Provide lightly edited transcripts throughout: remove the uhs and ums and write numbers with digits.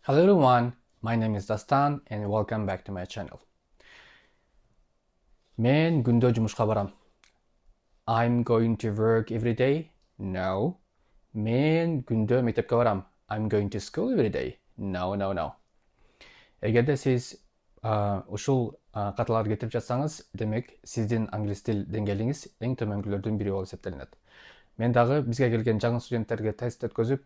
Hello everyone, my name is Dastan and welcome back to my channel. Men күндө жумушка барам. I'm going to work every day. No. Men күндө мектепке барам. I'm going to school every day. No. Эгерде сиз ушул каталарды кетирип жатсаңыз, демек сиздин англис тил деңгээлиңиз эң төмөнкүлөрдүн бири болуп эсептелинет. Мен дагы бизге келген жаңы студенттерге тест өткөзүп,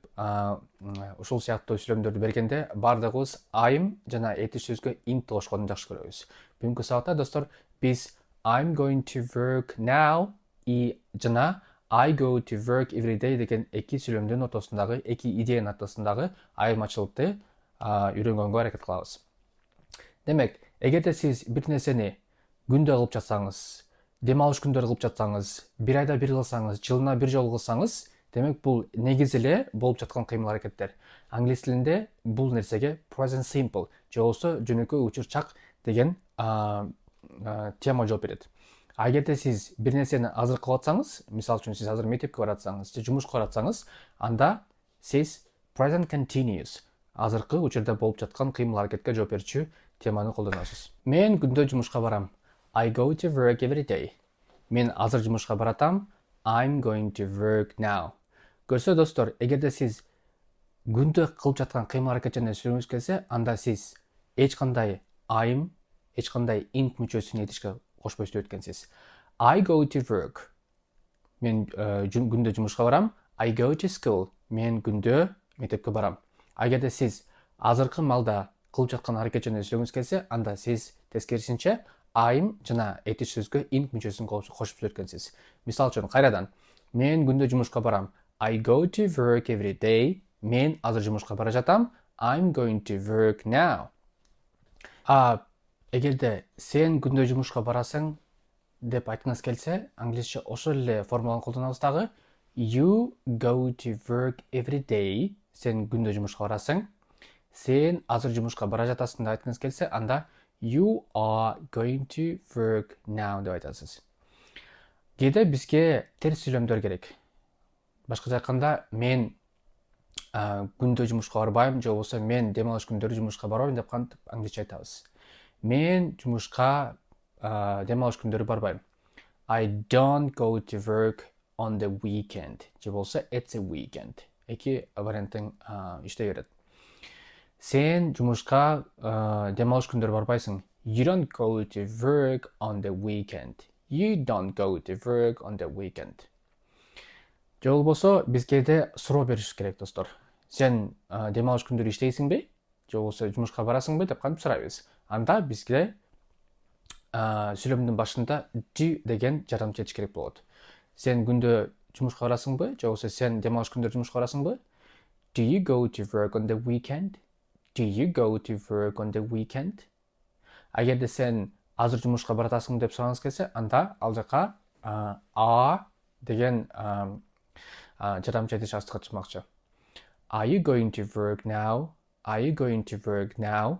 ушул сыяктуу сүйлөмдөрдү бергенде бардыгыбыз I'm жана этиш сөзгө int кошконду жакшы көрөбүз. Бүгүнкү сабакта достор биз I'm going to work now жана I go to work every day деген эки сүйлөмдүн ортосундагы, эки идеянын ортосундагы айырмачылыкты үйрөнгөнгө аракет кылабыз. Демек, эгерде сиз бир нерсени күндө кылып жатсаңыз, дем алыш күндөрү кылып жатсаңыз, бир айда бир кылсаңыз, жылына бир жолу кылсаңыз, демек бул негизи эле болуп жаткан кыймыл аракеттер. Англис тилинде бул нерсеге present simple же болбосо жөнөкөй учурчак деген тема жооп берет. А эгерде сиз бир нерсени азыр кылып атсаңыз, мисалы үчүн сиз азыр мектепке баратсаңыз же жумушка баратсаңыз, анда сиз present continuous азыркы учурда болуп жаткан кыймыл аракетке жооп берүүчү теманы колдоносуз. Мен күндө жумушка барам. I go to work every day. Мен азыр жумушка баратам. I'm going to work now. Көрсө достор, эгерде сиз күндө кылып жаткан кыймыл аракет жана сүйлөшүңүз келсе, анда сиз эч кандай I'm, эч кандай int мүчөсүн этишке кошпой сүйлөп өткөнсүз. I go to work. Мен күндө жумушка барам. I go to school. Мен күндө мектепке барам. Эгерде сиз азыркы малда кылып жаткан аракет жана сүйлөшүңүз келсе, анда сиз тескерисинче I'm жана этиш сөзгө int мүчөсүн кошуп сөйлөткөнсүз. Мисалы үчүн кайрадан мен күндө жумушка барам. I go to work every day. Мен азыр жумушка бара жатам. I'm going to work now. Эгерде сен күндө жумушка барасың деп айткыңыз келсе, англисче ошол эле формуланы колдонобуз дагы. You go to work every day. Сен күндө жумушка барасың. Сен азыр жумушка бара жатасың деп айткыңыз келсе, анда You are going to work now деп айтасыз. Кээде бизге терс сүйлөмдөр керек. Башкача айтканда, мен күндө жумушка барбайм, же болбосо мен дем алыш күндөрү жумушка барбайм деп кантип англисче айтабыз. Мен жумушка дем алыш күндөрү барбайм. I don't go to work on the weekend. Же болбосо it's a weekend. Эки варианттын иштей берет. Сен жумушка дем алыш күндөрү барбайсың. You don't go to work on the weekend. You don't go to work on the weekend. Же болбосо бизге суроо бериш керек, достор. Сен дем алыш күндөрү иштейсиңби? Же болбосо жумушка барасыңбы деп кантип сурайбыз. Анда бизге сүйлөмдүн башында do деген жардам кетиш керек болот. Сен күндө жумушка барасыңбы? Же болбосо сен дем алыш күндөрү жумушка барасыңбы? Do you go to work on the weekend? Do you go to work on the weekend? Эгерде сен азыр жумушка баратасың деп сурагыңыз келсе, анда ал жака деген жардам кетиш астыга чыкмакчы. Are you going to work now? Are you going to work now?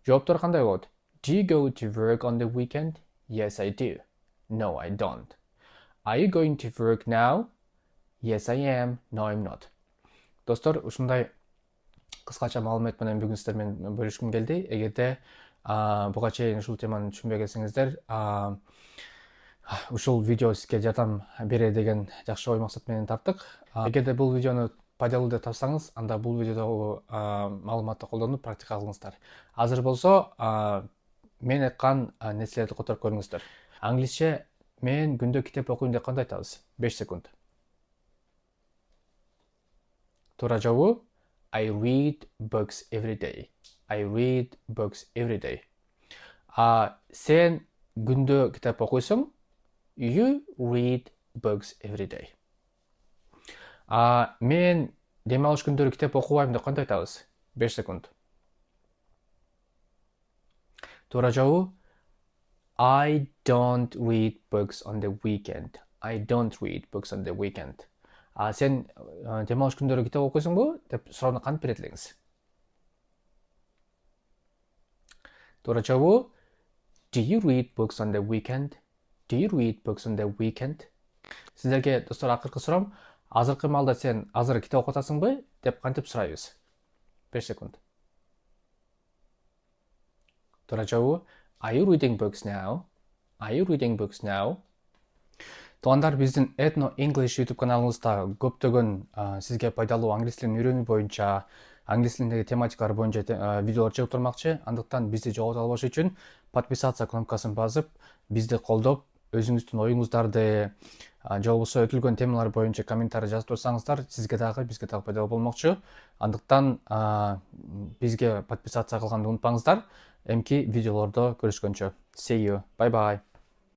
Жооптор кандай болот? Do you go to work on the weekend? Yes, I do. No, I don't. Are you going to work now? Yes, I am. No, I'm not. Достор, ушундай кыскача маалымат менен бүгүн сиздер менен бөлүшкүм келди. Эгерде буга чейин ушул теманы түшүнбөгөнсүңүздөр, ушул видео сизге жардам берет деген жакшы ой максат менен тарттык. Эгерде бул видеону пайдалуу деп тапсаңыз, анда бул видеодогу маалыматты колдонуп практика кылыңыздар. Азыр болсо мен айткан нерселерди которуп көрүңүздөр. Англисче мен күндө китеп окуйм деп кандай айтабыз? 5 секунд. Туура жообу I read books every day. I read books every day. Сен күндө китеп окуйсуң? You read books every day. Мен дем алыш күндөрү китеп окубайм деп кантип айтабыз? 5 секунд. Туура жообу I don't read books on the weekend. I don't read books on the weekend. Сен дем алыш күндөрү китеп окуйсуңбу деп суроону кантип берет элеңиз? Туура жообу Do you read books on the weekend? Do you read books on the weekend? Сиздерге достор акыркы суроом, азыркы маалда сен азыр китеп окуп атасыңбы деп кантип сурайбыз? 5 секунд. туура жообу Are you reading books now? Are you reading books now? Туугандар, биздин Ethno English YouTube каналыбызда көптөгөн сизге пайдалуу англис тилин үйрөнүү боюнча, англис тилиндеги тематикалар боюнча видеолор чыгып турмакчы. Андыктан бизди жогото албаш үчүн подписаться кнопкасын басып, бизди колдоп, өзүңүздүн оюңуздарды же болбосо өтүлгөн темалар боюнча комментарий жазып турсаңыздар, сизге дагы бизге дагы пайдалуу болмокчу. Андыктан бизге подписация кылганды унутпаңыздар. Эмки видеолордо көрүшкөнчө. See you. Bye bye.